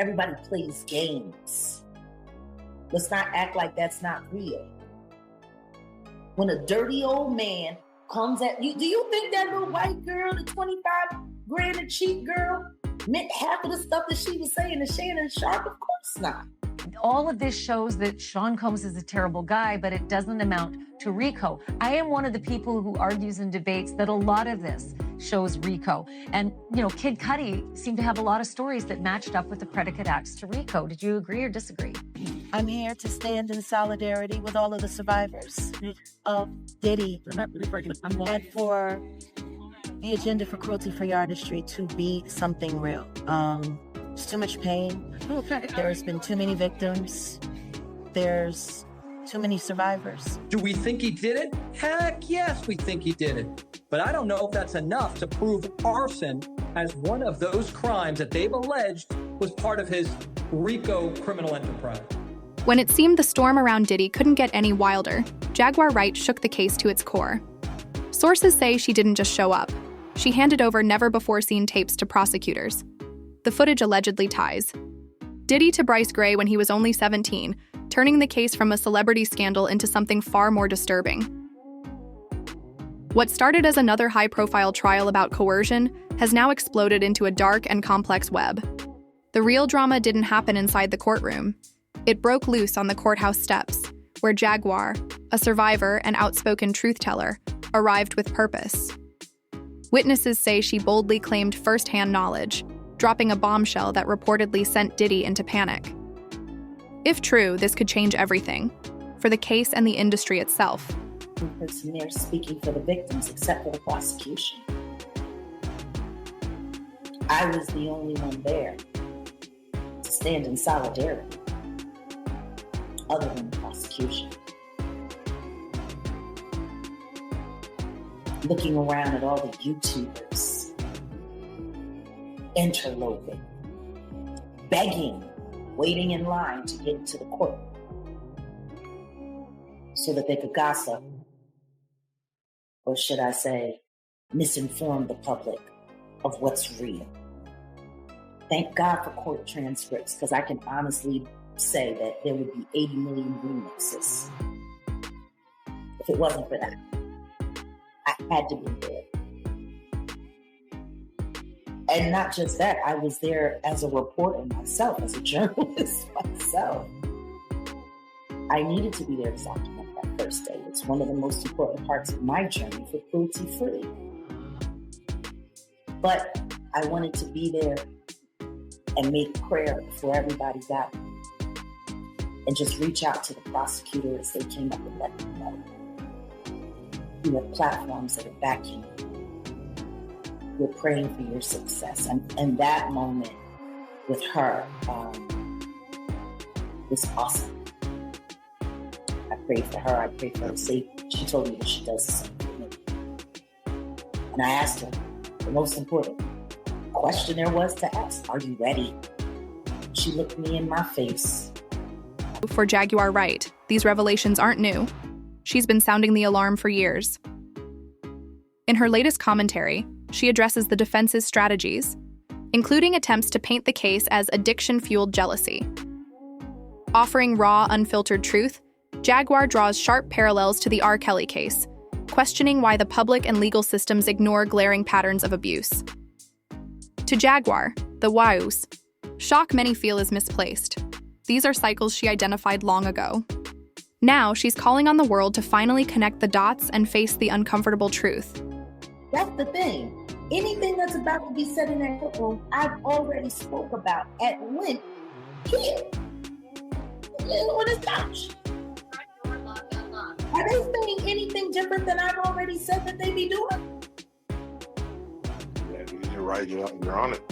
Everybody plays games. Let's not act like that's not real. When a dirty old man comes at you, do you think that little white girl, the 25 grand a cheap girl, meant half of the stuff that she was saying to Shannon Sharp? Of course not. All of this shows that Sean Combs is a terrible guy, but it doesn't amount to RICO. I am one of the people who argues in debates that a lot of this shows RICO. And, Kid Cudi seemed to have a lot of stories that matched up with the predicate acts to RICO. Did you agree or disagree? I'm here to stand in solidarity with all of the survivors of Diddy and for the agenda for cruelty-free artistry to be something real. There's too much pain. There's been too many victims. There's too many survivors. Do we think he did it? Heck yes, we think he did it. But I don't know if that's enough to prove arson as one of those crimes that they've alleged was part of his RICO criminal enterprise. When it seemed the storm around Diddy couldn't get any wilder, Jaguar Wright shook the case to its core. Sources say she didn't just show up. She handed over never-before-seen tapes to prosecutors. The footage allegedly ties Diddy to Bryce Gray when he was only 17, turning the case from a celebrity scandal into something far more disturbing. What started as another high-profile trial about coercion has now exploded into a dark and complex web. The real drama didn't happen inside the courtroom. It broke loose on the courthouse steps, where Jaguar, a survivor and outspoken truth-teller, arrived with purpose. Witnesses say she boldly claimed first-hand knowledge, dropping a bombshell that reportedly sent Diddy into panic. If true, this could change everything, for the case and the industry itself. The person there speaking for the victims, except for the prosecution. I was the only one there to stand in solidarity, other than the prosecution. Looking around at all the YouTubers, interloping, begging, waiting in line to get into the court so that they could gossip, or should I say, misinform the public of what's real. Thank God for court transcripts, because I can honestly say that there would be 80 million remixes if it wasn't for that. I had to be there. And not just that, I was there as a reporter myself, as a journalist myself. I needed to be there to document that first day. It's one of the most important parts of my journey for cruelty-free. But I wanted to be there and make prayer before everybody got me. And just reach out to the prosecutor as they came up and let me know. You have platforms that are backing you. We're praying for your success. And that moment with her was awesome. I prayed for her. I prayed for her safety. She told me that she does the same for me. And I asked her, the most important question there was to ask, are you ready? She looked me in my face. For Jaguar Wright, these revelations aren't new. She's been sounding the alarm for years. In her latest commentary, she addresses the defense's strategies, including attempts to paint the case as addiction-fueled jealousy. Offering raw, unfiltered truth, Jaguar draws sharp parallels to the R. Kelly case, questioning why the public and legal systems ignore glaring patterns of abuse. To Jaguar, the wows, shock many feel is misplaced. These are cycles she identified long ago. Now she's calling on the world to finally connect the dots and face the uncomfortable truth. That's the thing. Anything that's about to be said in that courtroom, I've already spoke about at length here. On this couch. Are they saying anything different than I've already said that they be doing? Yeah, you're right. You're on it.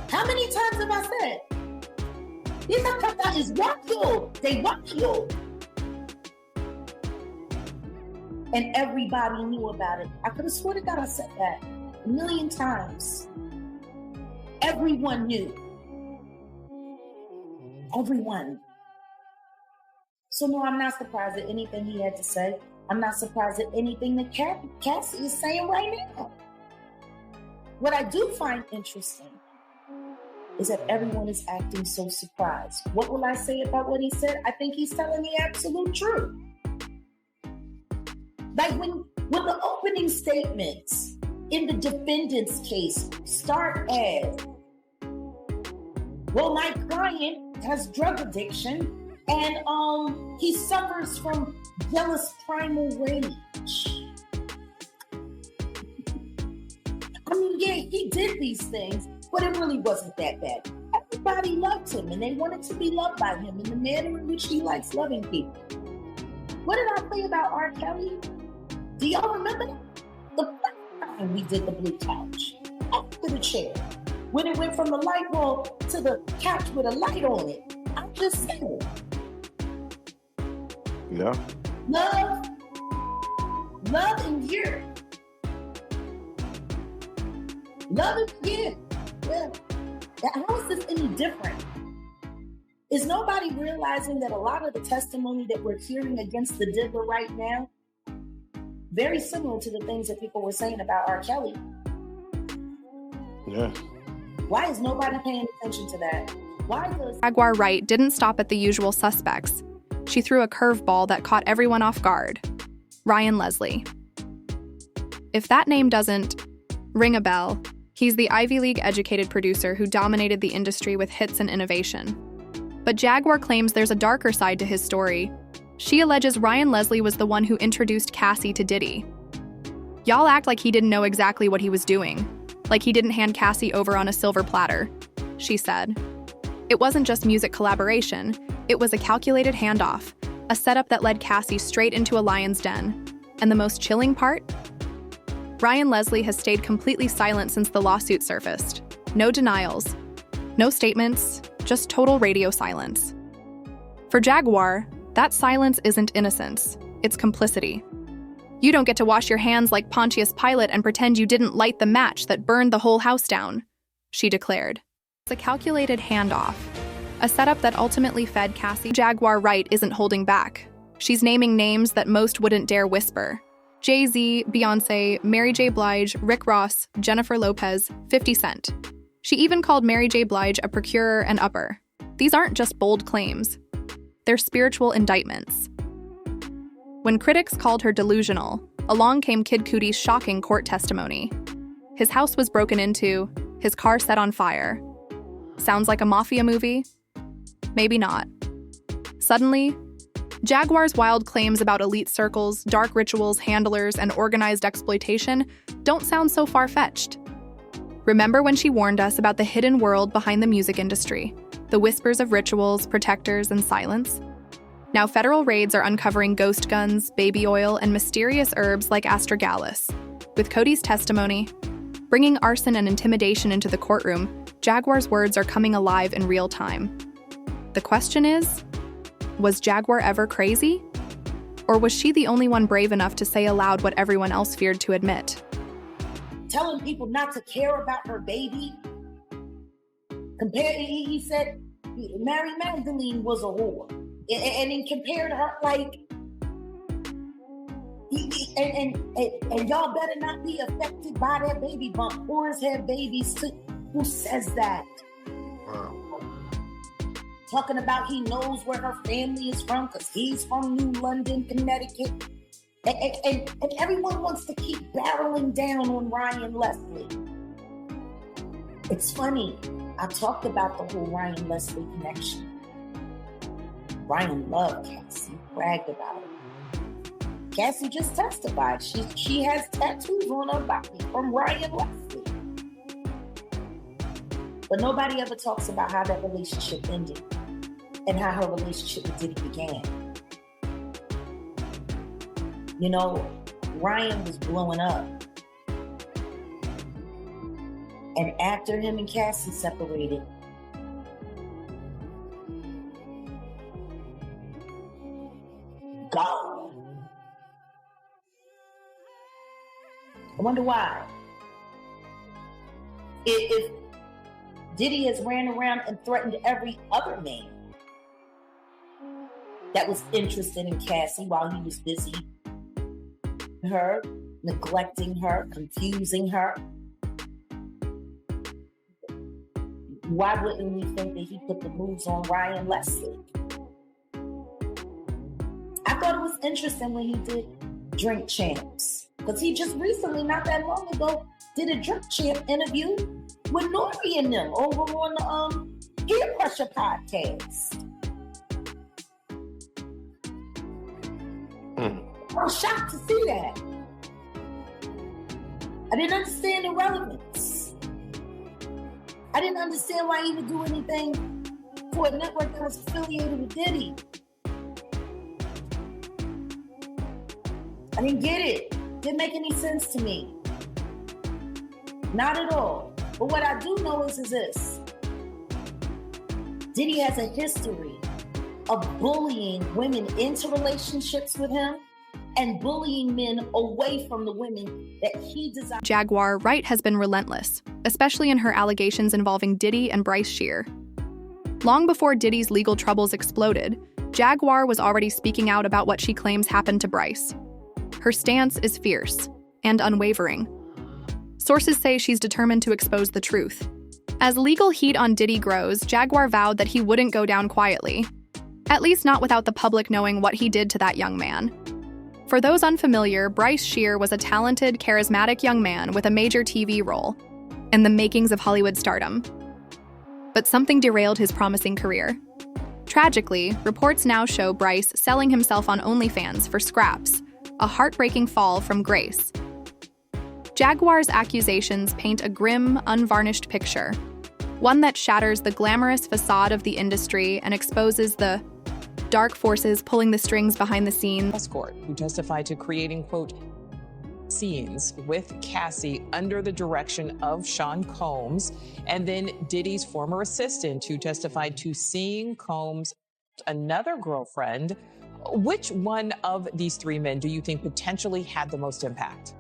How many times have I said? These are is rock you. They rock you. And everybody knew about it. I could have sworn to God I said that a million times. Everyone knew. Everyone. So no, I'm not surprised at anything he had to say. I'm not surprised at anything that Cassie is saying right now. What I do find interesting is that everyone is acting so surprised. What will I say about what he said? I think he's telling the absolute truth. Like when the opening statements in the defendant's case start as, well, my client has drug addiction and he suffers from jealous primal rage. I mean, yeah, he did these things, but it really wasn't that bad. Everybody loved him and they wanted to be loved by him in the manner in which he likes loving people. What did I say about R. Kelly? Do y'all remember the first time we did the blue couch? After the chair. When it went from the light bulb to the couch with a light on it. I'm just saying. Yeah. Love and year. Love and year. Yeah. How is this any different? Is nobody realizing that a lot of the testimony that we're hearing against the diddler right now, very similar to the things that people were saying about R. Kelly? Yeah. Why is nobody paying attention to that? Why does Jaguar Wright didn't stop at the usual suspects. She threw a curveball that caught everyone off guard. Ryan Leslie. If that name doesn't ring a bell, he's the Ivy League-educated producer who dominated the industry with hits and innovation. But Jaguar claims there's a darker side to his story. She alleges Ryan Leslie was the one who introduced Cassie to Diddy. Y'all act like he didn't know exactly what he was doing, like he didn't hand Cassie over on a silver platter, she said. It wasn't just music collaboration, it was a calculated handoff, a setup that led Cassie straight into a lion's den. And the most chilling part? Ryan Leslie has stayed completely silent since the lawsuit surfaced. No denials, no statements, just total radio silence. For Jaguar, that silence isn't innocence, it's complicity. You don't get to wash your hands like Pontius Pilate and pretend you didn't light the match that burned the whole house down, she declared. It's a calculated handoff, a setup that ultimately fed Cassie. Jaguar Wright isn't holding back. She's naming names that most wouldn't dare whisper. Jay-Z, Beyonce, Mary J. Blige, Rick Ross, Jennifer Lopez, 50 Cent. She even called Mary J. Blige a procurer and upper. These aren't just bold claims. They're spiritual indictments. When critics called her delusional, along came Kid Cudi's shocking court testimony. His house was broken into, his car set on fire. Sounds like a mafia movie? Maybe not. Suddenly, Jaguar's wild claims about elite circles, dark rituals, handlers, and organized exploitation don't sound so far-fetched. Remember when she warned us about the hidden world behind the music industry, the whispers of rituals, protectors, and silence? Now federal raids are uncovering ghost guns, baby oil, and mysterious herbs like astragalus. With Cody's testimony, bringing arson and intimidation into the courtroom, Jaguar's words are coming alive in real time. The question is, was Jaguar ever crazy? Or was she the only one brave enough to say aloud what everyone else feared to admit? telling people not to care about her baby? He said Mary Magdalene was a whore. And he compared her like, and y'all better not be affected by that baby bump. Whores have babies too. Who says that? Wow. Talking about he knows where her family is from because he's from New London, Connecticut. And everyone wants to keep barreling down on Ryan Leslie. It's funny. I talked about the whole Ryan Leslie connection. Ryan loved Cassie, bragged about it. Cassie just testified. She has tattoos on her body from Ryan Leslie. But nobody ever talks about how that relationship ended and how her relationship with Diddy began. You know, Ryan was blowing up. And after him and Cassie separated, gone. I wonder why. If Diddy has ran around and threatened every other man that was interested in Cassie while he was busy her, neglecting her, confusing her. why wouldn't we think that he put the moves on Ryan Leslie? I thought it was interesting when he did Drink Champs, because he just recently, not that long ago, did a Drink Champ interview with Nori and them over on the Peer Pressure podcast. I was shocked to see that. I didn't understand the relevance. I didn't understand why he would do anything for a network that was affiliated with Diddy. I didn't get it. Didn't make any sense to me. Not at all. But what I do know is this. Diddy has a history of bullying women into relationships with him and bullying men away from the women that he desires. Jaguar Wright has been relentless, especially in her allegations involving Diddy and Bryce Shear. Long before Diddy's legal troubles exploded, Jaguar was already speaking out about what she claims happened to Bryce. Her stance is fierce and unwavering. Sources say she's determined to expose the truth. As legal heat on Diddy grows, Jaguar vowed that he wouldn't go down quietly, at least not without the public knowing what he did to that young man. For those unfamiliar, Bryce Shear was a talented, charismatic young man with a major TV role and the makings of Hollywood stardom. But something derailed his promising career. Tragically, reports now show Bryce selling himself on OnlyFans for scraps, a heartbreaking fall from grace. Jaguar's accusations paint a grim, unvarnished picture, one that shatters the glamorous facade of the industry and exposes the dark forces pulling the strings behind the scenes. Escort, who testified to creating, quote, scenes with Cassie under the direction of Sean Combs, and then Diddy's former assistant, who testified to seeing Combs' another girlfriend. Which one of these three men do you think potentially had the most impact?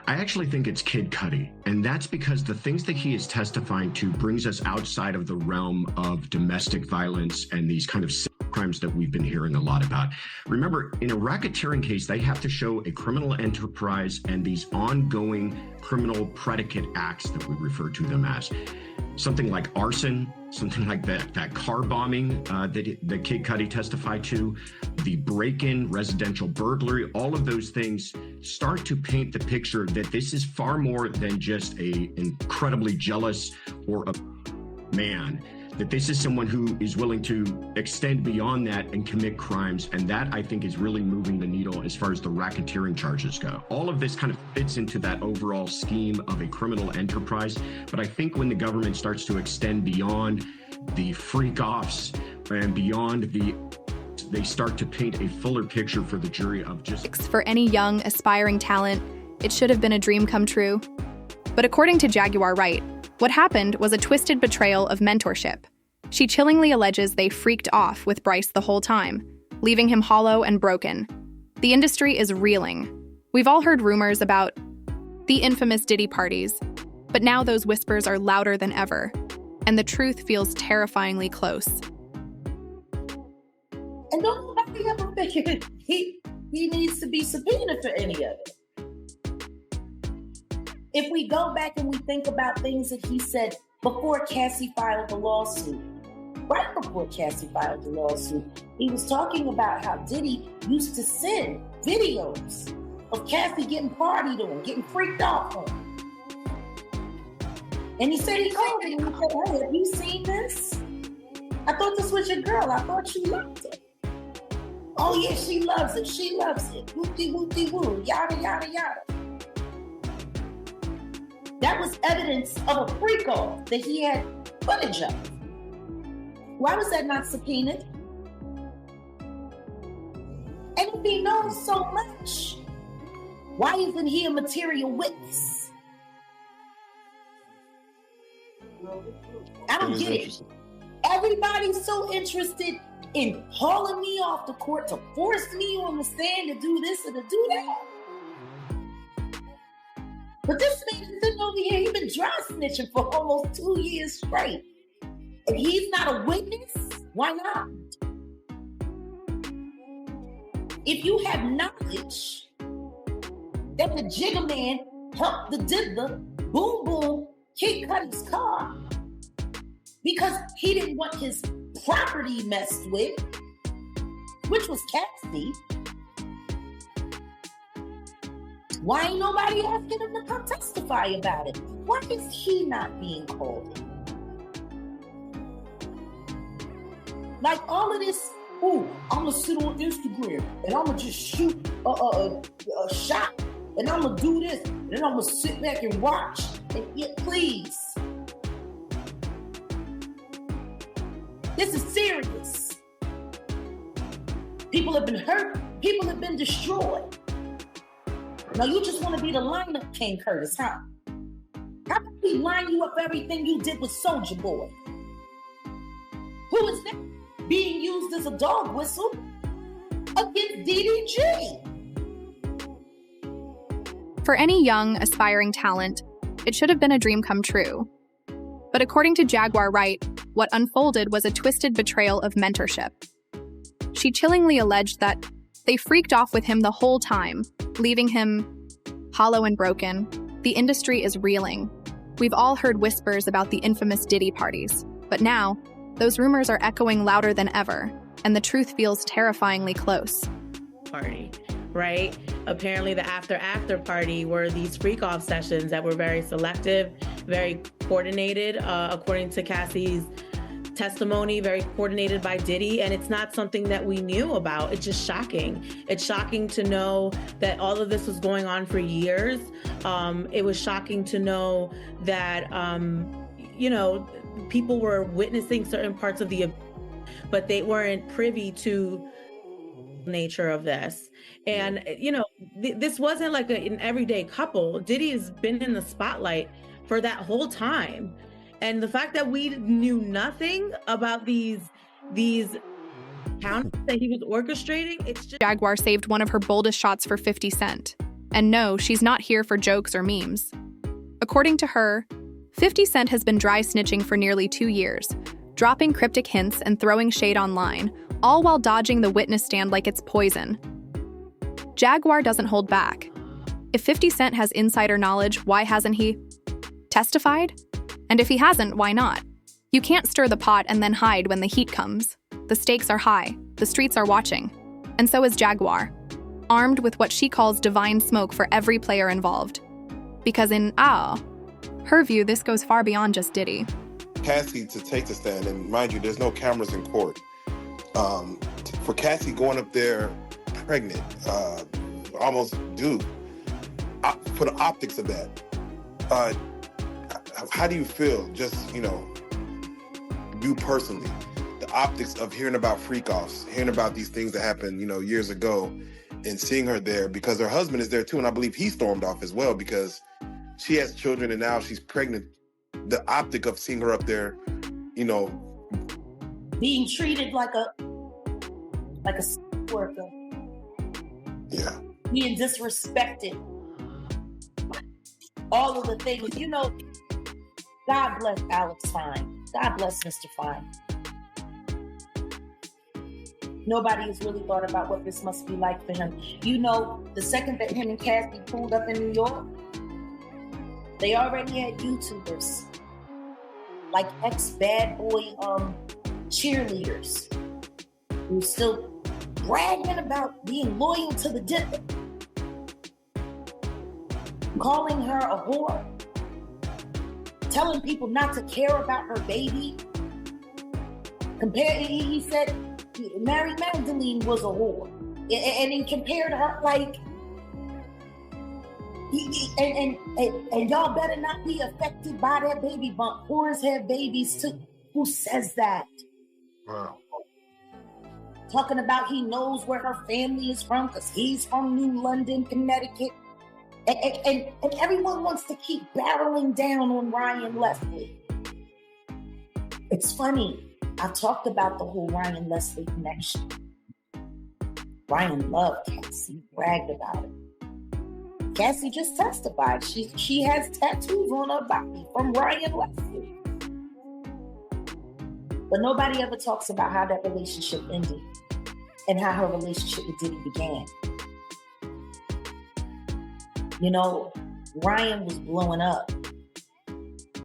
I actually think it's Kid Cudi, and that's because the things that he is testifying to brings us outside of the realm of domestic violence and these kind of crimes that we've been hearing a lot about. Remember, in a racketeering case, they have to show a criminal enterprise and these ongoing criminal predicate acts that we refer to them as. Something like arson, something like that car bombing that Kid Cudi testified to, the break-in, residential burglary, all of those things start to paint the picture that this is far more than just a incredibly jealous or a man, that this is someone who is willing to extend beyond that and commit crimes. And that, I think, is really moving the needle as far as the racketeering charges go. All of this kind of fits into that overall scheme of a criminal enterprise. But I think when the government starts to extend beyond the freak-offs and beyond they start to paint a fuller picture for the jury of just... For any young, aspiring talent, it should have been a dream come true. But according to Jaguar Wright, what happened was a twisted betrayal of mentorship. She chillingly alleges they freaked off with Bryce the whole time, leaving him hollow and broken. The industry is reeling. We've all heard rumors about the infamous Diddy parties, but now those whispers are louder than ever, and the truth feels terrifyingly close. And don't nobody ever figure he needs to be subpoenaed for any of it. If we go back and we think about things that he said before Cassie filed the lawsuit, right before Cassie filed the lawsuit, he was talking about how Diddy used to send videos of Cassie getting partied on, getting freaked off on. And he said he called him and he said, hey, have you seen this? I thought this was your girl. I thought you loved it. Oh yeah, she loves it. She loves it. Whoopty-whoopty-woo, yada, yada, yada. That was evidence of a freak-off that he had footage of. Why was that not subpoenaed? And if he knows so much, why isn't he a material witness? I don't get it. Everybody's so interested in hauling me off the court to force me on the stand to do this or to do that. But this man is sitting over here, he's been dry snitching for almost 2 years straight. And he's not a witness? Why not? If you have knowledge that the Jigga Man helped the Diddler boom boom Kid Cudi's car, because he didn't want his property messed with, which was Cassie. Why ain't nobody asking him to come testify about it? Why is he not being called in? Like all of this, I'm gonna sit on Instagram and I'm gonna just shoot a shot and I'm gonna do this and then I'm gonna sit back and watch. And yet, please. This is serious. People have been hurt. People have been destroyed. Now you just want to be the lineup King Curtis, huh? How can we line you up everything you did with Soulja Boy? Who is that? Being used as a dog whistle against DDG. For any young, aspiring talent, it should have been a dream come true. But according to Jaguar Wright, what unfolded was a twisted betrayal of mentorship. She chillingly alleged that they freaked off with him the whole time, leaving him hollow and broken. The industry is reeling. We've all heard whispers about the infamous Diddy parties, but now, those rumors are echoing louder than ever, and the truth feels terrifyingly close. Party, right? Apparently the after party were these freak-off sessions that were very selective, very coordinated, according to Cassie's testimony, very coordinated by Diddy, and it's not something that we knew about. It's just shocking. It's shocking to know that all of this was going on for years. It was shocking to know that, people were witnessing certain parts of but they weren't privy to the nature of this. And, this wasn't like an everyday couple. Diddy has been in the spotlight for that whole time. And the fact that we knew nothing about these counts that he was orchestrating, it's just... Jaguar saved one of her boldest shots for 50 Cent. And no, she's not here for jokes or memes. According to her, 50 Cent has been dry snitching for nearly 2 years, dropping cryptic hints and throwing shade online, all while dodging the witness stand like it's poison. Jaguar doesn't hold back. If 50 Cent has insider knowledge, why hasn't he testified? And if he hasn't, why not? You can't stir the pot and then hide when the heat comes. The stakes are high, the streets are watching. And so is Jaguar, armed with what she calls divine smoke for every player involved. Because in her view, this goes far beyond just Diddy. Cassie to take the stand, and mind you, there's no cameras in court. For Cassie going up there pregnant, almost due, for the optics of that, how do you feel, just, you personally, the optics of hearing about freak-offs, hearing about these things that happened, years ago, and seeing her there, because her husband is there too, and I believe he stormed off as well, because she has children and now she's pregnant. The optic of seeing her up there, being treated like a worker. Yeah. Being disrespected. All of the things, God bless Alex Fine. God bless Mr. Fine. Nobody has really thought about what this must be like for him. The second that him and Cassie pulled up in New York, they already had YouTubers, like ex-bad boy cheerleaders, who still bragging about being loyal to the dipper, calling her a whore, telling people not to care about her baby. He said Mary Magdalene was a whore, and he compared her like. And y'all better not be affected by that baby bump. Whores have babies too. Who says that? Wow. Talking about he knows where her family is from because he's from New London, Connecticut. And everyone wants to keep barreling down on Ryan Leslie. It's funny. I talked about the whole Ryan Leslie connection. Ryan loved Cassie, bragged about it. Cassie just testified. She has tattoos on her body from Ryan Leslie. But nobody ever talks about how that relationship ended and how her relationship with Diddy began. Ryan was blowing up